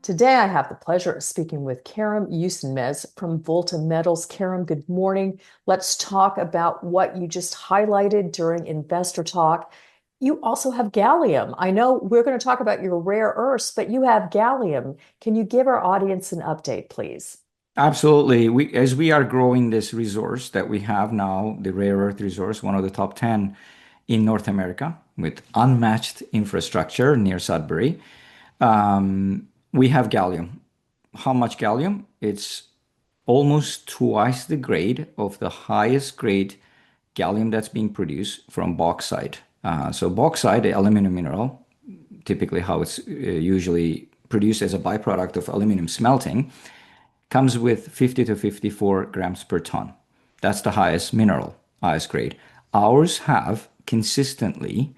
Today, I have the pleasure of speaking with Kerem Usenmez from Volta Metals. Kerem, good morning. Let's talk about what you just highlighted during Investor Talk. You also have gallium. I know we're going to talk about your rare earths, but you have gallium. Can you give our audience an update, please? Absolutely. As we are growing this resource that we have now, the rare earth resource, one of the top 10 in North America with unmatched infrastructure near Sudbury, we have gallium. How much gallium? It's almost twice the grade of the highest grade gallium that's being produced from bauxite. So bauxite, the aluminum mineral, typically how it's usually produced as a byproduct of aluminum smelting, comes with 50 to 54 grams per ton. That's the highest mineral, highest grade. Ours have consistently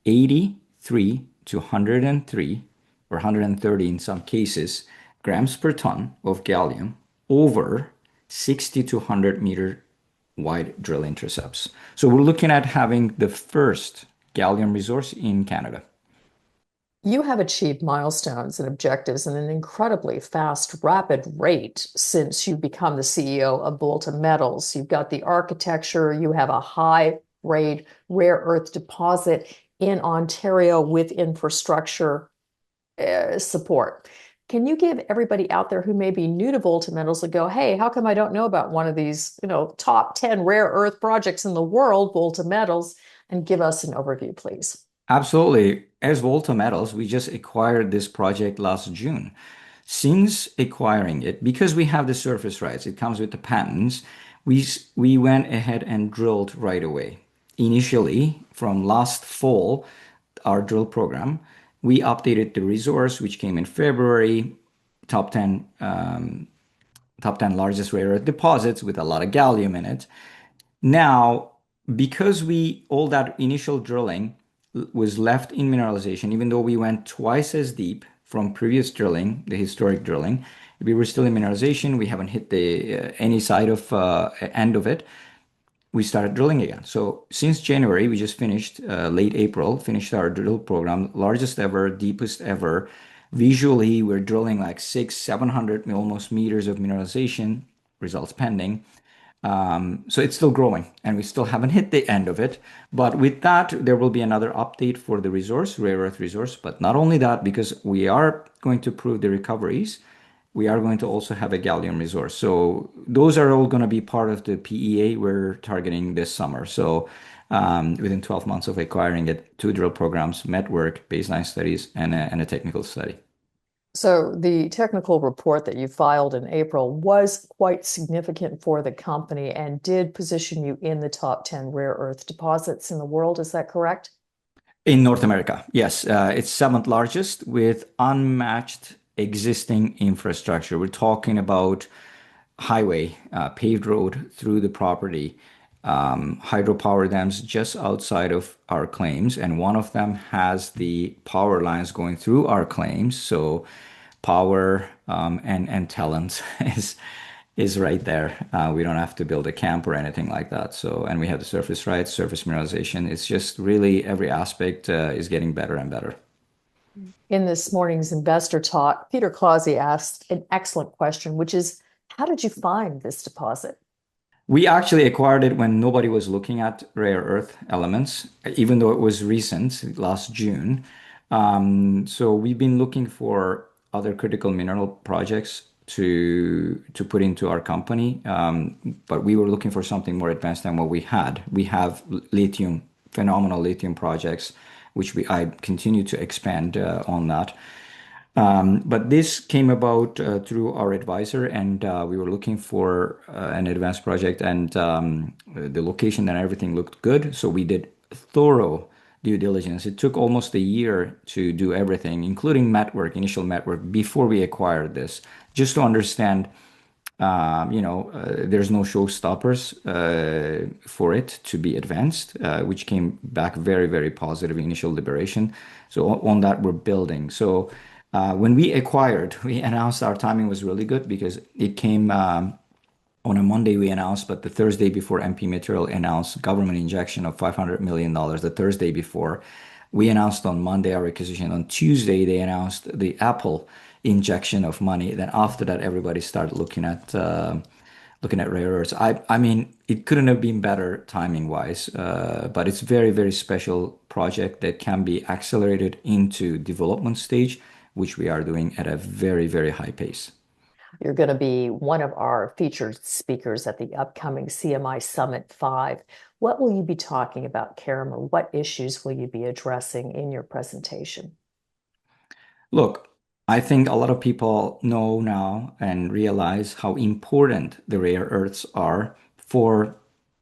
83 to 103 or 130 in some cases grams per ton of gallium over 60 to 100-meter wide drill intercepts. So we're looking at having the first gallium resource in Canada. You have achieved milestones and objectives in an incredibly fast, rapid rate since you become the CEO of Volta Metals. You've got the architecture, you have a high grade rare earth deposit in Ontario with infrastructure support. Can you give everybody out there who may be new to Volta Metals a go, hey, how come I don't know about one of these, top 10 rare earth projects in the world, Volta Metals, and give us an overview, please? Absolutely. As Volta Metals, we just acquired this project last June. Since acquiring it, because we have the surface rights, it comes with the patents, we went ahead and drilled right away. Initially, from last fall, our drill program, we updated the resource, which came in February, top 10, top 10 largest rare earth deposits with a lot of gallium in it. Now, because all that initial drilling was left in mineralization, even though we went twice as deep from previous drilling, the historic drilling, we were still in mineralization. We haven't hit the any side of end of it. We started drilling again. So since January, we just finished late April, finished our drill program, largest ever, deepest ever. Visually, we're drilling like 700 almost meters of mineralization, results pending. So it's still growing and we still haven't hit the end of it. But with that, there will be another update for the resource, rare earth resource. But not only that, because we are going to prove the recoveries, we are going to also have a gallium resource. So those are all going to be part of the PEA we're targeting this summer. So within 12 months of acquiring it, 2 drill programs, met work, baseline studies, and a technical study. So the technical report that you filed in April was quite significant for the company and did position you in the top 10 rare earth deposits in the world. Is that correct? In North America, yes. It's seventh largest with unmatched existing infrastructure. We're talking about highway, paved road through the property, hydropower dams just outside of our claims, and one of them has the power lines going through our claims. So power and talent is right there. We don't have to build a camp or anything like that. So, and we have the surface rights, surface mineralization. It's just really every aspect is getting better and better. In this morning's investor talk, Peter Clausey asked an excellent question, which is, how did you find this deposit? We actually acquired it when nobody was looking at rare earth elements, even though it was recent, last June. So we've been looking for other critical mineral projects to put into our company, but we were looking for something more advanced than what we had. We have lithium, phenomenal lithium projects, which I continue to expand on that. But this came about through our advisor, and we were looking for an advanced project, and the location and everything looked good. So we did thorough due diligence. It took almost a year to do everything, including mat work, initial mat work, before we acquired this, just to understand, there's no showstoppers for it to be advanced, which came back very, very positive initial liberation. So on that, we're building. So when we acquired, we announced our timing was really good because it came On a Monday, we announced, but the Thursday before MP Material announced government injection of $500 million. The Thursday before, we announced on Monday our acquisition. On Tuesday, they announced the Apple injection of money. Then after that, everybody started looking at rare earths. I mean, it couldn't have been better timing wise, but it's very, very special project that can be accelerated into development stage, which we are doing at a very, very high pace. You're going to be one of our featured speakers at the upcoming CMI Summit 5. What will you be talking about, Kerem, or what issues will you be addressing in your presentation? Look, I think a lot of people know now and realize how important the rare earths are for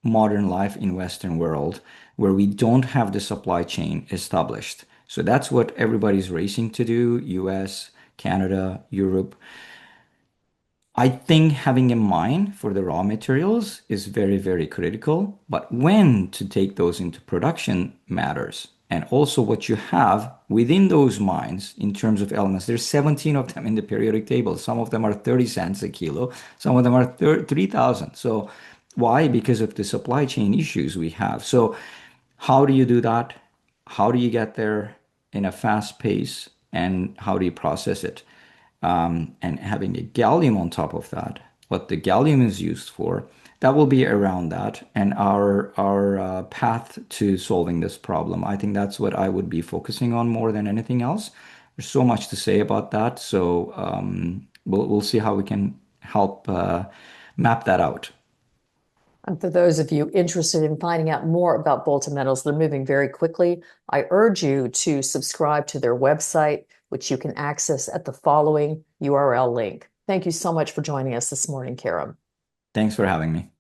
modern life in Western world, where we don't have the supply chain established. So that's what everybody's racing to do, US, Canada, Europe. I think having a mine for the raw materials is very, very critical, but when to take those into production matters. And also what you have within those mines in terms of elements. There's 17 of them in the periodic table. Some of them are 30 cents a kilo. Some of them are 3,000. So why? Because of the supply chain issues we have. So how do you do that? How do you get there in a fast pace? And how do you process it? And having a gallium on top of that, what the gallium is used for, that will be around that. And our path to solving this problem, I think that's what I would be focusing on more than anything else. There's so much to say about that. So we'll see how we can help map that out. And for those of you interested in finding out more about Volta Metals, they're moving very quickly. I urge you to subscribe to their website, which you can access at the following URL link. Thank you so much for joining us this morning, Kerem. Thanks for having me.